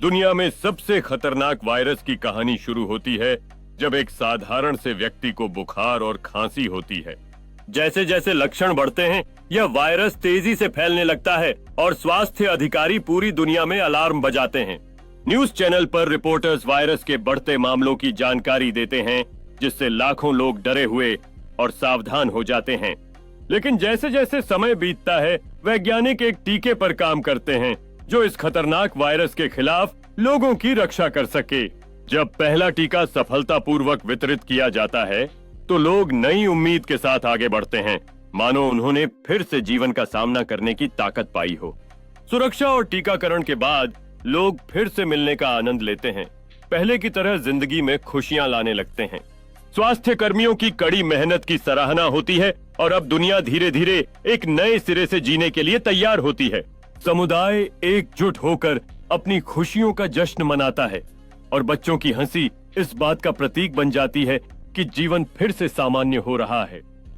दुनिया में सबसे खतरनाक वायरस की कहानी शुरू होती है जब एक साधारण से व्यक्ति को बुखार और खांसी होती है। जैसे जैसे लक्षण बढ़ते हैं, यह वायरस तेजी से फैलने लगता है और स्वास्थ्य अधिकारी पूरी दुनिया में अलार्म बजाते हैं। न्यूज चैनल पर रिपोर्टर्स वायरस के बढ़ते मामलों की जानकारी देते हैं, जिससे लाखों लोग डरे हुए और सावधान हो जाते हैं। लेकिन जैसे जैसे समय बीतता है, वैज्ञानिक एक टीके पर काम करते हैं जो इस खतरनाक वायरस के खिलाफ लोगों की रक्षा कर सके। जब पहला टीका सफलतापूर्वक वितरित किया जाता है, तो लोग नई उम्मीद के साथ आगे बढ़ते हैं, मानो उन्होंने फिर से जीवन का सामना करने की ताकत पाई हो। सुरक्षा और टीकाकरण के बाद लोग फिर से मिलने का आनंद लेते हैं, पहले की तरह जिंदगी में खुशियां लाने लगते हैं। स्वास्थ्य कर्मियों की कड़ी मेहनत की सराहना होती है और अब दुनिया धीरे धीरे एक नए सिरे से जीने के लिए तैयार होती है। समुदाय एकजुट होकर अपनी खुशियों का जश्न मनाता है और बच्चों की हंसी इस बात का प्रतीक बन जाती है कि जीवन फिर से सामान्य हो रहा है।